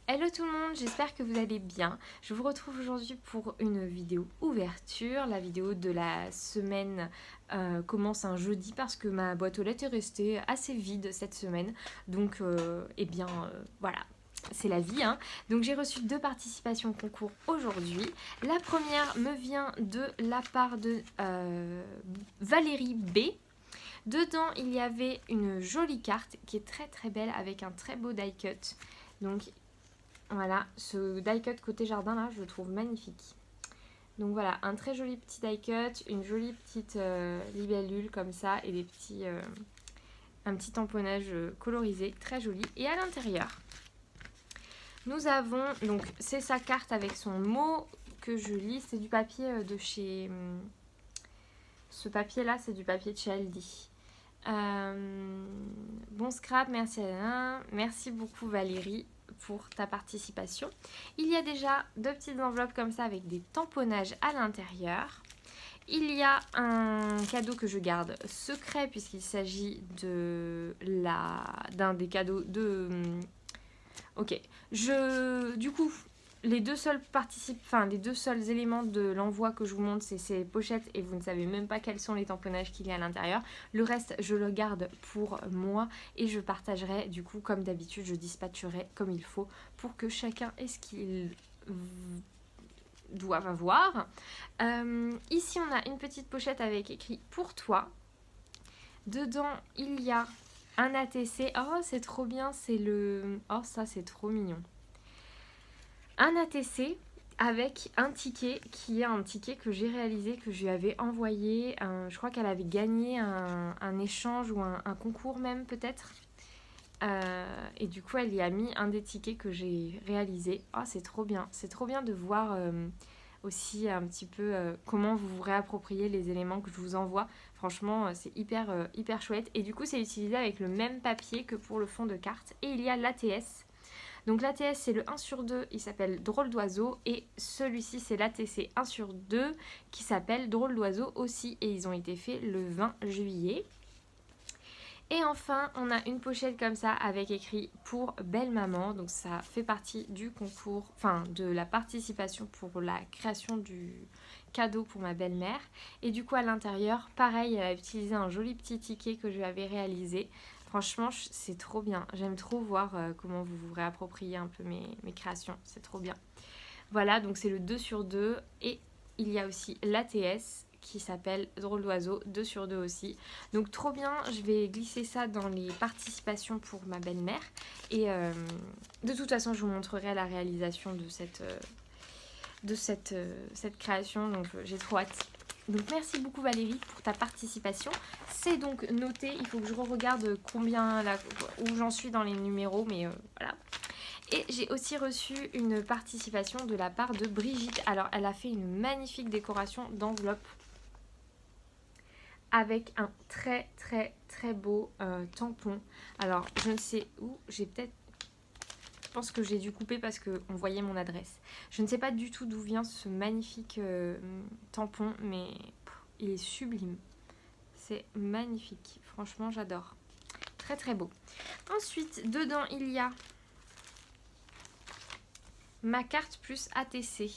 Hello tout le monde, j'espère que vous allez bien. Je vous retrouve aujourd'hui pour une vidéo ouverture. La vidéo de la semaine commence un jeudi parce que ma boîte aux lettres est restée assez vide cette semaine. Donc, voilà, c'est la vie, hein. Donc j'ai reçu 2 participations au concours aujourd'hui. La première me vient de la part de Valérie B. Dedans, il y avait une jolie carte qui est très très belle avec un très beau die cut. Donc voilà, ce die cut côté jardin là, je le trouve magnifique. Donc voilà, un très joli petit die cut, une jolie petite libellule comme ça et un petit tamponnage colorisé, très joli. Et à l'intérieur, nous avons, donc c'est sa carte avec son mot que je lis, c'est du papier de chez... ce papier là, c'est du papier de chez Aldi. Bon scrap, merci Alain. Merci beaucoup Valérie pour ta participation. Il y a déjà 2 petites enveloppes comme ça avec des tamponnages à l'intérieur. Il y a un cadeau que je garde secret puisqu'il s'agit d'un des cadeaux de... Ok, du coup, les deux seuls éléments de l'envoi que je vous montre, c'est ces pochettes et vous ne savez même pas quels sont les tamponnages qu'il y a à l'intérieur. Le reste, je le garde pour moi et je partagerai, du coup, comme d'habitude, je dispatcherai comme il faut pour que chacun ait ce qu'il doit avoir. Ici, on a une petite pochette avec écrit « Pour toi ». Dedans, il y a un ATC. Oh, c'est trop bien, c'est le... Oh, ça, c'est trop mignon. Un ATC avec un ticket qui est un ticket que j'ai réalisé, que je lui avais envoyé. Je crois qu'elle avait gagné un échange ou un concours même peut-être. Et du coup, elle y a mis un des tickets que j'ai réalisé. Oh, c'est trop bien. C'est trop bien de voir aussi un petit peu comment vous vous réappropriez les éléments que je vous envoie. Franchement, c'est hyper chouette. Et du coup, c'est utilisé avec le même papier que pour le fond de carte. Et il y a l'ATS. Donc l'ATS c'est le 1 sur 2, il s'appelle Drôle d'oiseau et celui-ci c'est l'ATC 1 sur 2 qui s'appelle Drôle d'oiseau aussi et ils ont été faits le 20 juillet. Et enfin on a une pochette comme ça avec écrit pour belle maman, donc ça fait partie du concours, enfin de la participation pour la création du cadeau pour ma belle-mère. Et du coup à l'intérieur, pareil, elle a utilisé un joli petit ticket que je lui avais réalisé. Franchement, c'est trop bien. J'aime trop voir comment vous vous réappropriez un peu mes créations. C'est trop bien. Voilà, donc c'est le 2 sur 2. Et il y a aussi l'ATS qui s'appelle Drôle d'oiseau, 2 sur 2 aussi. Donc trop bien, je vais glisser ça dans les participations pour ma belle-mère. Et de toute façon, je vous montrerai la réalisation de cette création. Donc j'ai trop hâte. Donc merci beaucoup Valérie pour ta participation. C'est donc noté, il faut que je regarde où j'en suis dans les numéros, mais voilà. Et j'ai aussi reçu une participation de la part de Brigitte. Alors elle a fait une magnifique décoration d'enveloppe avec un très beau tampon. Alors je ne sais où, je pense que j'ai dû couper parce qu'on voyait mon adresse. Je ne sais pas du tout d'où vient ce magnifique tampon, mais il est sublime. C'est magnifique. Franchement, j'adore. Très beau. Ensuite, dedans, il y a ma carte plus ATC.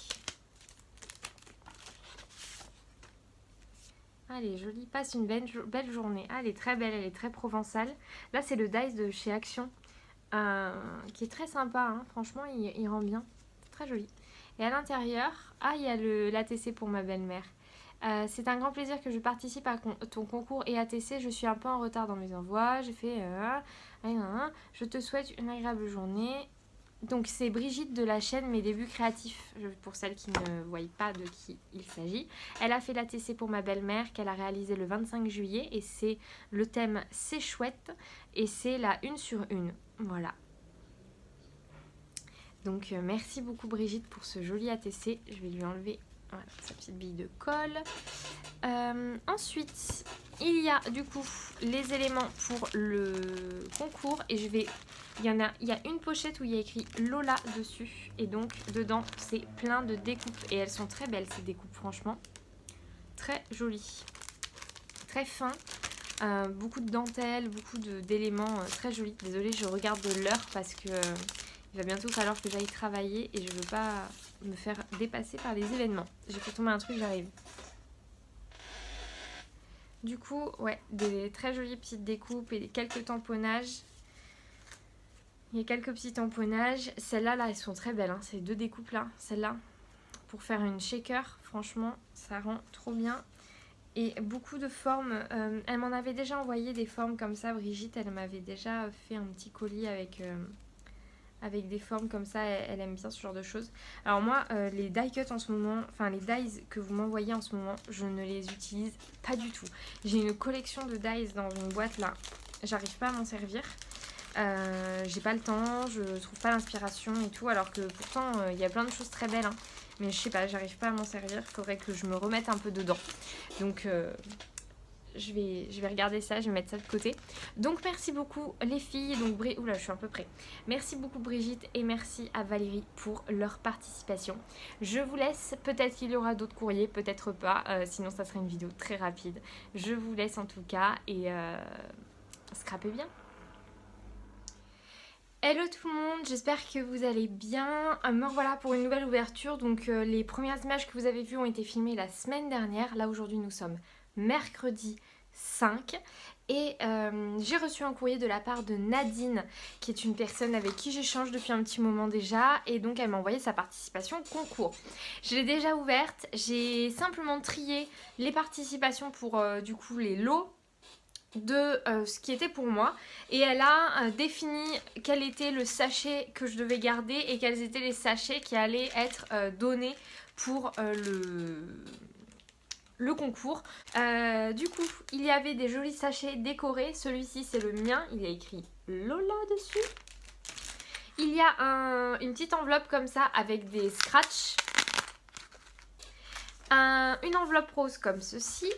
Elle est jolie. Passe une belle journée. Elle est très belle. Elle est très provençale. Là, c'est le dice de chez Action. Qui est très sympa, hein. Franchement il rend bien, c'est très joli. Et à l'intérieur, il y a l'ATC pour ma belle-mère. C'est un grand plaisir que je participe à ton concours et ATC. Je suis un peu en retard dans mes envois. J'ai fait je te souhaite une agréable journée. Donc c'est Brigitte de la chaîne Mes Débuts Créatifs, pour celles qui ne voient pas de qui il s'agit. Elle a fait l'ATC pour ma belle-mère qu'elle a réalisé le 25 juillet et c'est le thème C'est chouette et c'est la 1 sur 1. Voilà. Donc merci beaucoup Brigitte pour ce joli ATC. Je vais lui enlever sa petite bille de colle. Ensuite, il y a du coup les éléments pour le concours et il y a une pochette où il y a écrit Lola dessus et donc dedans c'est plein de découpes et elles sont très belles ces découpes, franchement très jolies, très fin, beaucoup de dentelle, beaucoup d'éléments très jolis. Désolée, je regarde de l'heure parce que Il va bientôt falloir que j'aille travailler et je veux pas me faire dépasser par les événements. J'ai fait tomber un truc, j'arrive. Du coup, ouais, des très jolies petites découpes et quelques tamponnages. Il y a quelques petits tamponnages. Celles-là, là, elles sont très belles, hein, ces deux découpes-là. Celle-là, pour faire une shaker, franchement, ça rend trop bien. Et beaucoup de formes. Elle m'en avait déjà envoyé des formes comme ça, Brigitte. Elle m'avait déjà fait un petit colis avec des formes comme ça. Elle aime bien ce genre de choses. Alors moi, les die cut en ce moment, enfin les dies que vous m'envoyez en ce moment, je ne les utilise pas du tout. J'ai une collection de dies dans une boîte là. J'arrive pas à m'en servir. J'ai pas le temps, je trouve pas l'inspiration et tout, alors que pourtant il y a plein de choses très belles, hein. Mais je sais pas, j'arrive pas à m'en servir, faudrait que je me remette un peu dedans. Donc je vais regarder ça, je vais mettre ça de côté. Donc merci beaucoup les filles, donc oula, je suis un peu près. Merci beaucoup Brigitte et merci à Valérie pour leur participation. Je vous laisse, peut-être qu'il y aura d'autres courriers, peut-être pas, sinon ça serait une vidéo très rapide. Je vous laisse en tout cas et scrapez bien. Hello tout le monde, j'espère que vous allez bien. Me revoilà pour une nouvelle ouverture. Donc les premières images que vous avez vues ont été filmées la semaine dernière. Là aujourd'hui nous sommes mercredi 5 et j'ai reçu un courrier de la part de Nadine qui est une personne avec qui j'échange depuis un petit moment déjà et donc elle m'a envoyé sa participation au concours. Je l'ai déjà ouverte, j'ai simplement trié les participations pour du coup les lots de ce qui était pour moi et elle a défini quel était le sachet que je devais garder et quels étaient les sachets qui allaient être donnés pour le concours. Du coup il y avait des jolis sachets décorés, celui-ci c'est le mien, il y a écrit Lola dessus. Il y a une petite enveloppe comme ça avec des scratchs, une enveloppe rose comme ceci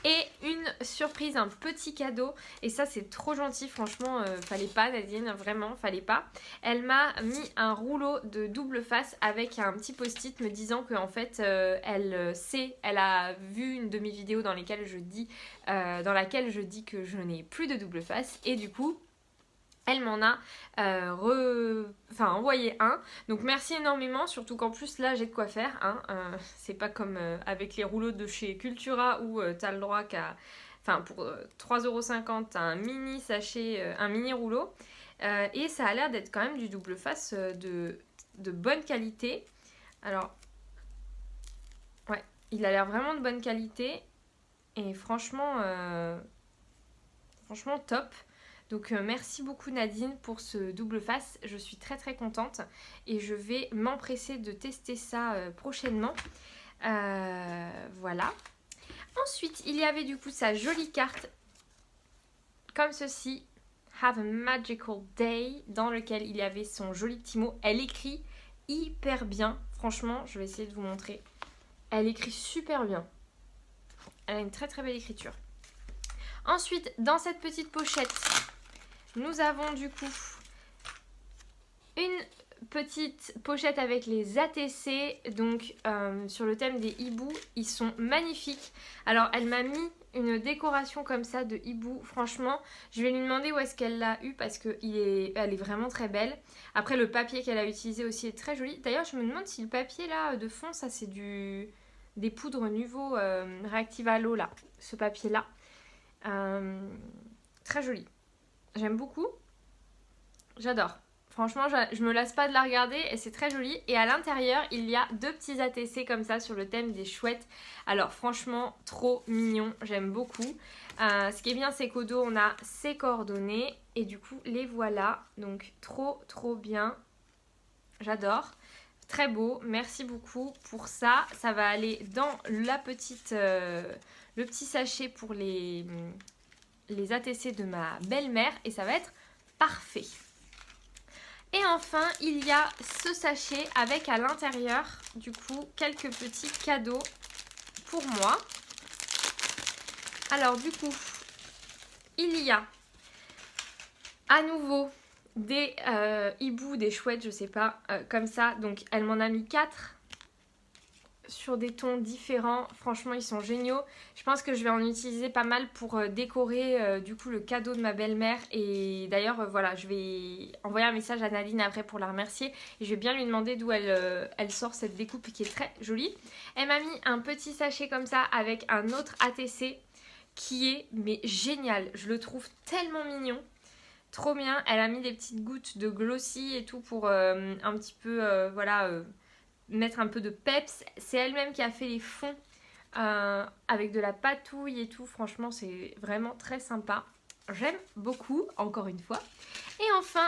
et une surprise, un petit cadeau. Et ça c'est trop gentil, franchement fallait pas Nadine, vraiment fallait pas. Elle m'a mis un rouleau de double face avec un petit post-it me disant que en fait elle a vu une de mes vidéos dans laquelle je dis que je n'ai plus de double face et du coup elle m'en a envoyé un. Donc merci énormément, surtout qu'en plus là j'ai de quoi faire. Hein. C'est pas comme avec les rouleaux de chez Cultura où t'as le droit qu'à... Enfin pour 3,50€ t'as un mini sachet, un mini rouleau. Et ça a l'air d'être quand même du double face de bonne qualité. Alors, ouais, il a l'air vraiment de bonne qualité. Et franchement top. Donc merci beaucoup Nadine pour ce double face, je suis très très contente et je vais m'empresser de tester ça prochainement. Voilà. Ensuite il y avait du coup sa jolie carte comme ceci, Have a Magical Day, dans lequel il y avait son joli petit mot. Elle écrit hyper bien, franchement je vais essayer de vous montrer. Elle écrit super bien, elle a une très très belle écriture. Ensuite dans cette petite pochette nous avons du coup une petite pochette avec les ATC, donc sur le thème des hiboux, ils sont magnifiques. Alors elle m'a mis une décoration comme ça de hibou, franchement je vais lui demander où est-ce qu'elle l'a eu parce qu'elle est vraiment très belle. Après le papier qu'elle a utilisé aussi est très joli. D'ailleurs je me demande si le papier là de fond, ça c'est des poudres Nuvo réactive à l'eau là, ce papier là. Très joli. J'aime beaucoup, j'adore. Franchement, je me lasse pas de la regarder et c'est très joli. Et à l'intérieur, il y a deux petits ATC comme ça sur le thème des chouettes. Alors franchement, trop mignon, j'aime beaucoup. Ce qui est bien, c'est qu'au dos, on a ses coordonnées et du coup, les voilà. Donc trop bien, j'adore. Très beau, merci beaucoup pour ça. Ça va aller dans le petit sachet pour les ATC de ma belle-mère et ça va être parfait. Et enfin il y a ce sachet avec à l'intérieur du coup quelques petits cadeaux pour moi. Alors du coup il y a à nouveau des hiboux, des chouettes, je sais pas, comme ça. Donc elle m'en a mis 4 sur des tons différents. Franchement, ils sont géniaux. Je pense que je vais en utiliser pas mal pour décorer du coup le cadeau de ma belle-mère. Et d'ailleurs, voilà, je vais envoyer un message à Nadine après pour la remercier. Et je vais bien lui demander d'où elle sort cette découpe qui est très jolie. Elle m'a mis un petit sachet comme ça avec un autre ATC qui est mais génial. Je le trouve tellement mignon. Trop bien. Elle a mis des petites gouttes de glossy et tout pour un petit peu, voilà... mettre un peu de peps. C'est elle-même qui a fait les fonds avec de la patouille et tout. Franchement, c'est vraiment très sympa. J'aime beaucoup, encore une fois. Et enfin,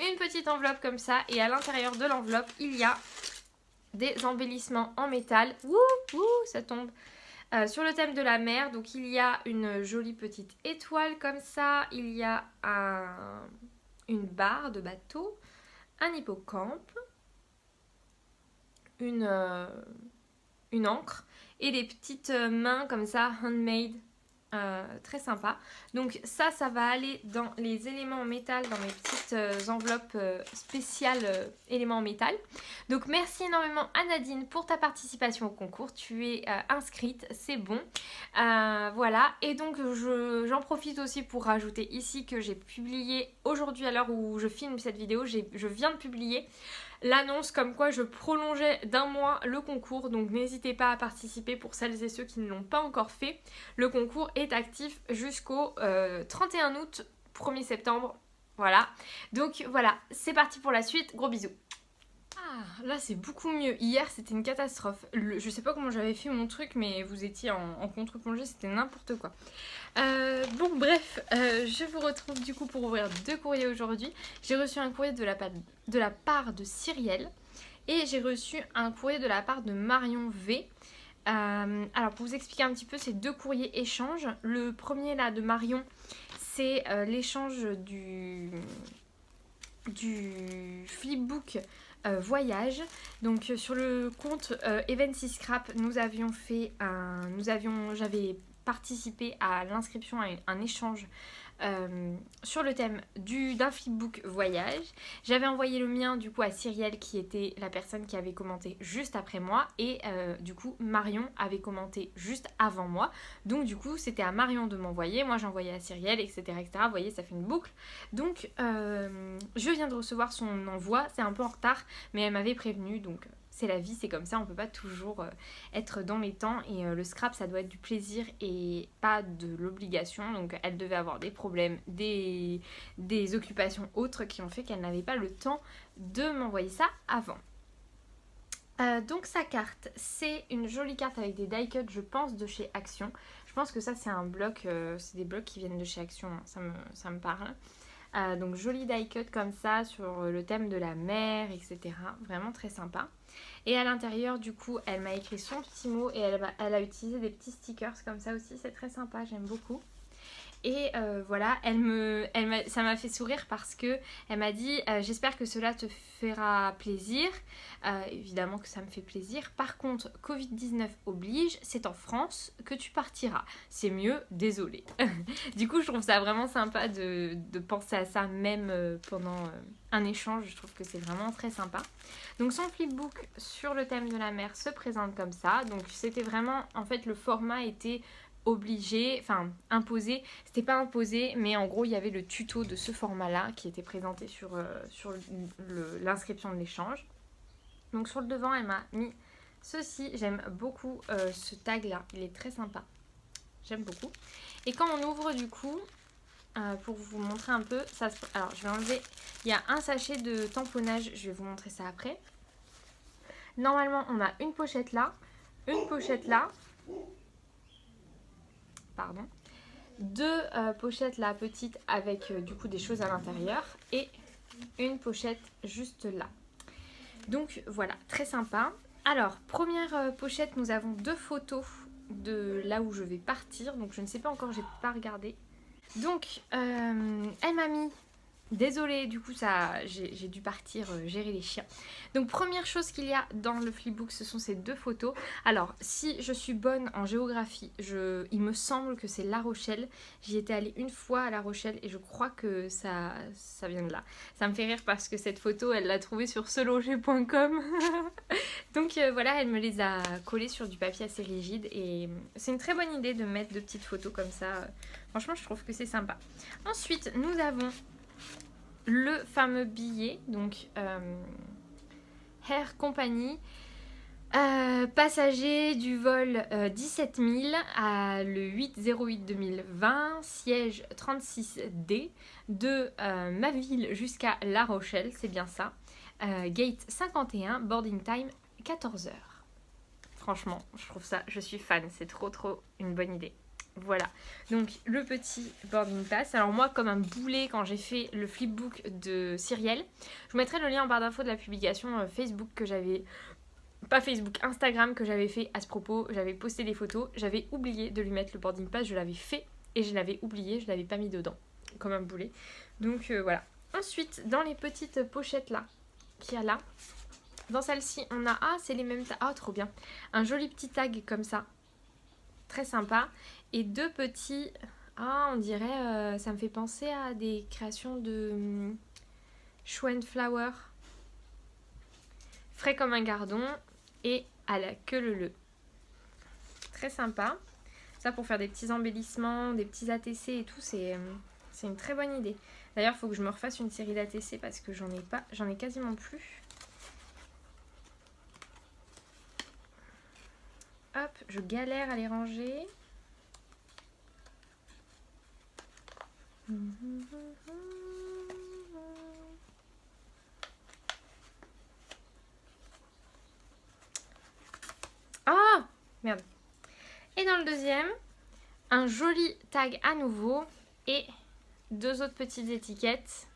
une petite enveloppe comme ça. Et à l'intérieur de l'enveloppe, il y a des embellissements en métal. Ouh, ça tombe. Sur le thème de la mer. Donc, il y a une jolie petite étoile comme ça. Il y a une barre de bateau. Un hippocampe. Une encre et des petites mains comme ça handmade, très sympa. Donc ça va aller dans les éléments en métal, dans mes petites enveloppes spéciales éléments en métal. Donc merci énormément à Nadine pour ta participation au concours, tu es inscrite, c'est bon. Voilà, et donc j'en profite aussi pour rajouter ici que j'ai publié aujourd'hui à l'heure où je filme cette vidéo, je viens de publier l'annonce comme quoi je prolongeais d'1 mois le concours, donc n'hésitez pas à participer pour celles et ceux qui ne l'ont pas encore fait. Le concours est actif jusqu'au 31 août, 1er septembre, voilà. Donc voilà, c'est parti pour la suite, gros bisous. Ah, là c'est beaucoup mieux. Hier c'était une catastrophe. Je sais pas comment j'avais fait mon truc, mais vous étiez en contre-plongée, c'était n'importe quoi. Bon bref, je vous retrouve du coup pour ouvrir 2 courriers aujourd'hui. J'ai reçu un courrier de la part de Cyrielle et j'ai reçu un courrier de la part de Marion V. Alors pour vous expliquer un petit peu ces 2 courriers échanges, le premier là de Marion, c'est l'échange du flipbook voyage. Donc sur le compte Evency Scrap, j'avais participé à l'inscription à un échange sur le thème d'un flipbook voyage. J'avais envoyé le mien du coup à Cyrielle qui était la personne qui avait commenté juste après moi et du coup Marion avait commenté juste avant moi. Donc du coup c'était à Marion de m'envoyer, moi j'envoyais à Cyrielle, etc., etc. Vous voyez, ça fait une boucle. Donc je viens de recevoir son envoi, c'est un peu en retard mais elle m'avait prévenu, donc c'est la vie, c'est comme ça, on peut pas toujours être dans les temps et le scrap ça doit être du plaisir et pas de l'obligation, donc elle devait avoir des problèmes, des occupations autres qui ont fait qu'elle n'avait pas le temps de m'envoyer ça avant. Donc sa carte, c'est une jolie carte avec des die cuts, je pense, de chez Action. Je pense que ça c'est un bloc, c'est des blocs qui viennent de chez Action, ça me parle. Donc joli die cut comme ça sur le thème de la mer, etc. Vraiment très sympa. Et à l'intérieur du coup elle m'a écrit son petit mot et elle a utilisé des petits stickers comme ça aussi, c'est très sympa, j'aime beaucoup. Et voilà, ça m'a fait sourire parce que elle m'a dit j'espère que cela te fera plaisir. Évidemment que ça me fait plaisir. Par contre, Covid-19 oblige, c'est en France que tu partiras. C'est mieux, désolé. Du coup, je trouve ça vraiment sympa de penser à ça même pendant un échange. Je trouve que c'est vraiment très sympa. Donc son flipbook sur le thème de la mer se présente comme ça. Donc c'était vraiment, en fait, le format était obligé, enfin imposé, c'était pas imposé mais en gros il y avait le tuto de ce format là qui était présenté sur l'inscription de l'échange. Donc sur le devant elle m'a mis ceci, j'aime beaucoup ce tag là, il est très sympa, j'aime beaucoup. Et quand on ouvre du coup, pour vous montrer un peu, alors je vais enlever, il y a un sachet de tamponnage, je vais vous montrer ça après. Normalement on a une pochette là, pardon, 2 pochettes là petites avec du coup des choses à l'intérieur et une pochette juste là. Donc voilà, très sympa. Alors première pochette, nous avons 2 photos de là où je vais partir, donc je ne sais pas encore, j'ai pas regardé. Donc elle m'a mis Désolée, du coup, j'ai dû partir gérer les chiens. Donc, première chose qu'il y a dans le flipbook, ce sont ces 2 photos. Alors, si je suis bonne en géographie, il me semble que c'est La Rochelle. J'y étais allée une fois à La Rochelle et je crois que ça vient de là. Ça me fait rire parce que cette photo, elle l'a trouvée sur seloger.com. Donc voilà, elle me les a collées sur du papier assez rigide et c'est une très bonne idée de mettre 2 petites photos comme ça. Franchement, je trouve que c'est sympa. Ensuite, nous avons le fameux billet, donc Air Company, passager du vol 17 000 à le 8/08/2020, siège 36D, de ma ville jusqu'à La Rochelle, c'est bien ça, gate 51, boarding time 14 heures. Franchement, je trouve ça, je suis fan, c'est trop une bonne idée. Voilà, donc le petit boarding pass. Alors moi, comme un boulet, quand j'ai fait le flipbook de Cyrielle, je vous mettrai le lien en barre d'infos de la publication Facebook que j'avais... Pas Facebook, Instagram que j'avais fait à ce propos. J'avais posté des photos, j'avais oublié de lui mettre le boarding pass, je l'avais fait et je l'avais oublié, je l'avais pas mis dedans, comme un boulet. Donc voilà. Ensuite, dans les petites pochettes là, qu'il y a là, dans celle-ci, on a... Ah, c'est les mêmes... Ah, trop bien. Un joli petit tag comme ça. Très sympa. Et 2 petits... Ah, on dirait... ça me fait penser à des créations de... Flower. Frais comme un gardon. Et à la queue leu. Très sympa. Ça pour faire des petits embellissements, des petits ATC et tout, c'est une très bonne idée. D'ailleurs, il faut que je me refasse une série d'ATC parce que j'en ai quasiment plus. Hop, je galère à les ranger. Ah, merde. Et dans le deuxième, un joli tag à nouveau et 2 autres petites étiquettes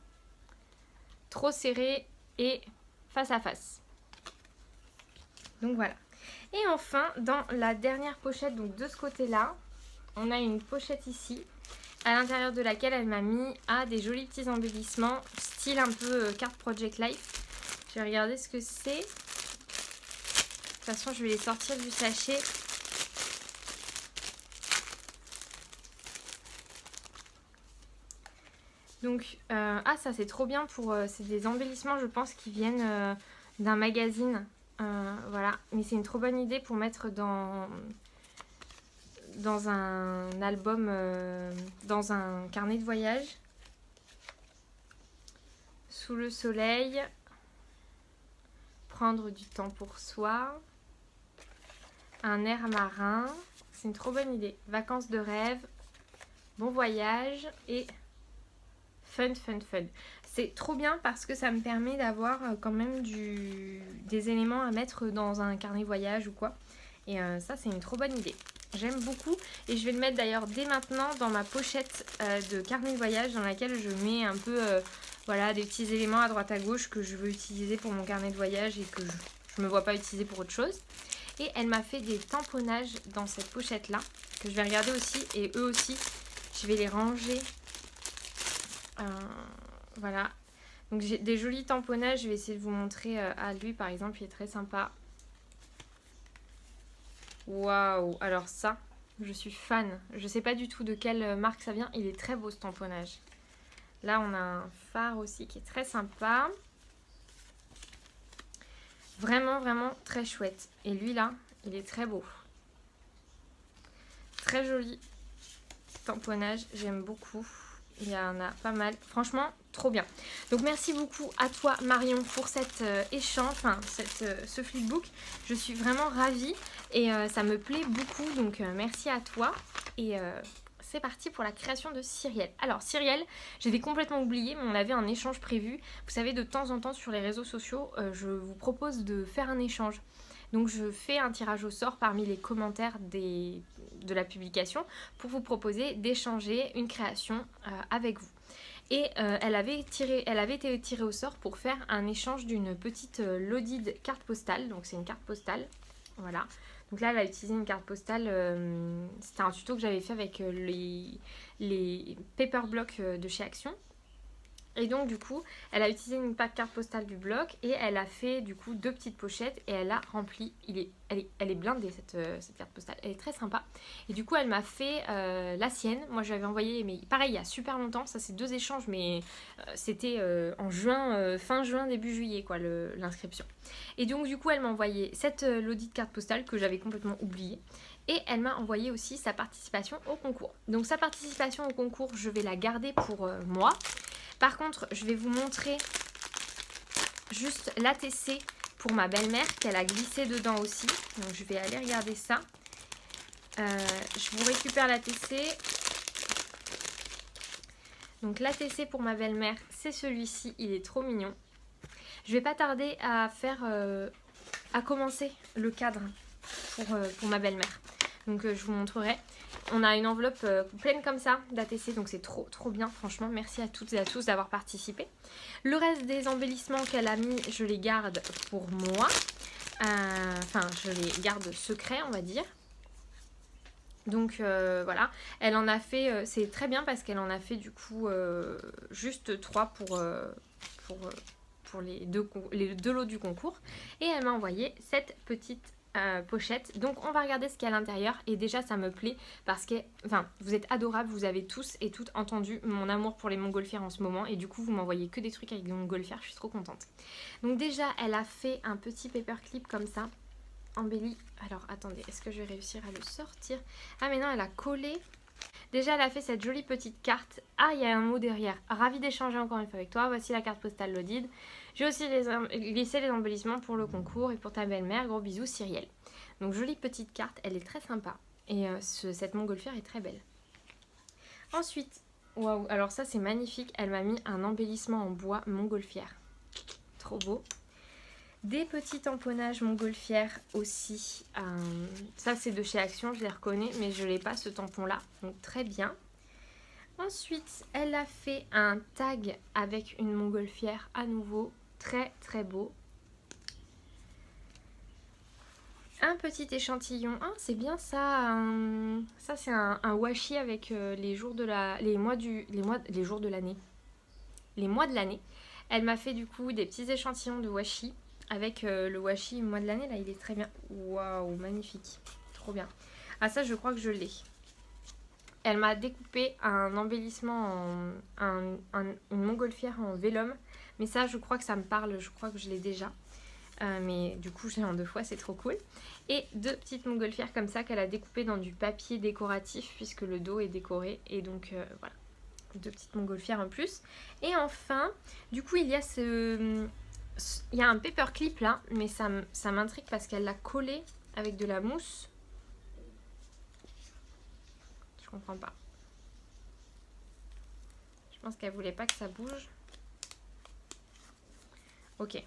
trop serrées et face à face. Donc voilà. Et enfin, dans la dernière pochette, donc de ce côté-là, on a une pochette ici, à l'intérieur de laquelle elle m'a mis des jolis petits embellissements, style un peu carte Project Life. Je vais regarder ce que c'est. De toute façon, je vais les sortir du sachet. Donc, ça c'est trop bien pour... c'est des embellissements, je pense, qui viennent d'un magazine. Voilà, mais c'est une trop bonne idée pour mettre dans un album, dans un carnet de voyage. Sous le soleil. Prendre du temps pour soi. Un air marin. C'est une trop bonne idée. Vacances de rêve. Bon voyage et fun. C'est trop bien parce que ça me permet d'avoir quand même des éléments à mettre dans un carnet voyage ou quoi. Et ça, c'est une trop bonne idée. J'aime beaucoup et je vais le mettre d'ailleurs dès maintenant dans ma pochette de carnet de voyage dans laquelle je mets un peu voilà, des petits éléments à droite à gauche que je veux utiliser pour mon carnet de voyage et que je ne me vois pas utiliser pour autre chose. Et elle m'a fait des tamponnages dans cette pochette là que je vais regarder aussi et eux aussi je vais les ranger. Voilà. Donc j'ai des jolis tamponnages, je vais essayer de vous montrer à lui par exemple, il est très sympa. Waouh, alors ça, je suis fan. Je sais pas du tout de quelle marque ça vient. Il est très beau ce tamponnage. Là, on a un phare aussi qui est très sympa. Vraiment très chouette. Et lui là, il est très beau. Très joli tamponnage, j'aime beaucoup. Il y en a pas mal. Franchement, trop bien. Donc merci beaucoup à toi Marion pour cet échange, enfin ce flipbook. Je suis vraiment ravie et ça me plaît beaucoup. Donc merci à toi. Et c'est parti pour la création de Cyrielle. Alors Cyrielle, j'avais complètement oublié, mais on avait un échange prévu. Vous savez, de temps en temps sur les réseaux sociaux, je vous propose de faire un échange. Donc je fais un tirage au sort parmi les commentaires de la publication pour vous proposer d'échanger une création avec vous. Et elle avait été tirée au sort pour faire un échange d'une petite loaded carte postale. Donc c'est une carte postale, voilà. Donc là elle a utilisé une carte postale, c'était un tuto que j'avais fait avec les paper blocks de chez Action. Et donc du coup, elle a utilisé une carte postale du bloc et elle a fait du coup 2 petites pochettes et elle a rempli. Elle est blindée cette carte postale, elle est très sympa. Et du coup, elle m'a fait la sienne. Moi, je l'avais envoyée, mais pareil, il y a super longtemps. Ça, c'est 2 échanges, mais c'était en juin, fin juin, début juillet, quoi, l'inscription. Et donc du coup, elle m'a envoyé cette l'audit carte postale que j'avais complètement oubliée. Et elle m'a envoyé aussi sa participation au concours. Donc sa participation au concours, je vais la garder pour moi. Par contre, je vais vous montrer juste l'ATC pour ma belle-mère qu'elle a glissé dedans aussi. Donc je vais aller regarder ça. Je vous récupère l'ATC. Donc l'ATC pour ma belle-mère, c'est celui-ci. Il est trop mignon. Je vais pas tarder à commencer le cadre pour ma belle-mère. Donc je vous montrerai. On a une enveloppe pleine comme ça d'ATC, donc c'est trop bien. Franchement, merci à toutes et à tous d'avoir participé. Le reste des embellissements qu'elle a mis, je les garde pour moi. Enfin, je les garde secrets, on va dire. Donc voilà, elle en a fait, c'est très bien parce qu'elle en a fait du coup juste 3 pour les deux lots du concours. Et elle m'a envoyé cette petite pochette. Donc on va regarder ce qu'il y a à l'intérieur. Et déjà ça me plaît parce que vous êtes adorables, vous avez tous et toutes entendu mon amour pour les montgolfières en ce moment. Et du coup vous m'envoyez que des trucs avec des montgolfières, je suis trop contente. Donc déjà elle a fait un petit paperclip comme ça, embelli. Alors attendez, est-ce que je vais réussir à le sortir? Ah mais non, elle a collé. Déjà elle a fait cette jolie petite carte. Ah, il y a un mot derrière. Ravie d'échanger encore une fois avec toi. Voici la carte postale Lodid. J'ai aussi glissé les embellissements pour le concours et pour ta belle-mère. Gros bisous Cyrielle. Donc jolie petite carte, elle est très sympa. Et cette montgolfière est très belle. Ensuite, waouh, alors ça c'est magnifique. Elle m'a mis un embellissement en bois montgolfière. Trop beau. Des petits tamponnages montgolfières aussi. Ça c'est de chez Action, je les reconnais, mais je n'ai pas ce tampon là. Donc très bien. Ensuite, elle a fait un tag avec une montgolfière à nouveau. Très beau. Un petit échantillon. Ah, c'est bien ça. Ça c'est un washi avec les jours de les mois de l'année. Les mois de l'année. Elle m'a fait du coup des petits échantillons de washi. Avec le washi mois de l'année, là, il est très bien. Waouh, magnifique. Trop bien. Ah, ça, je crois que je l'ai. Elle m'a découpé un embellissement, une montgolfière en vélum. Mais ça, je crois que ça me parle. Je crois que je l'ai déjà. Mais du coup, je l'ai en 2 fois. C'est trop cool. Et 2 petites montgolfières comme ça qu'elle a découpées dans du papier décoratif. Puisque le dos est décoré. Et donc, voilà. 2 petites montgolfières en plus. Et enfin, du coup, il y a un paperclip là, mais ça m'intrigue parce qu'elle l'a collé avec de la mousse. Je comprends pas. Je pense qu'elle voulait pas que ça bouge. Ok.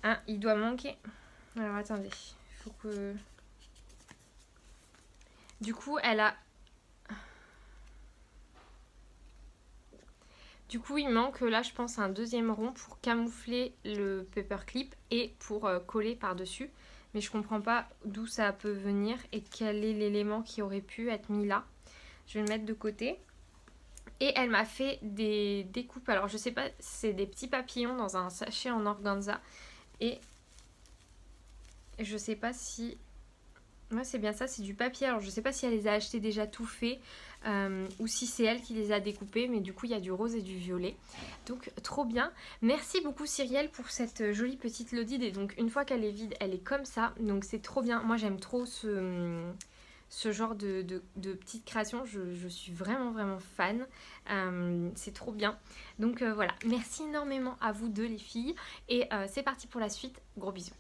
Ah, il doit manquer. Alors attendez, il faut que... Du coup, Du coup, il manque là, je pense, un 2e rond pour camoufler le paperclip et pour coller par-dessus. Mais je comprends pas d'où ça peut venir et quel est l'élément qui aurait pu être mis là. Je vais le mettre de côté. Et elle m'a fait des découpes. Alors, je sais pas, c'est des petits papillons dans un sachet en organza. Et je sais pas si... Ouais, c'est bien ça, c'est du papier. Alors, je sais pas si elle les a achetés déjà tout faits ou si c'est elle qui les a découpés. Mais du coup, il y a du rose et du violet. Donc, trop bien. Merci beaucoup, Cyrielle, pour cette jolie petite Lodid. Et donc, une fois qu'elle est vide, elle est comme ça. Donc, c'est trop bien. Moi, j'aime trop ce genre de petites créations. Je suis vraiment fan. C'est trop bien. Donc, voilà. Merci énormément à vous deux, les filles. Et c'est parti pour la suite. Gros bisous.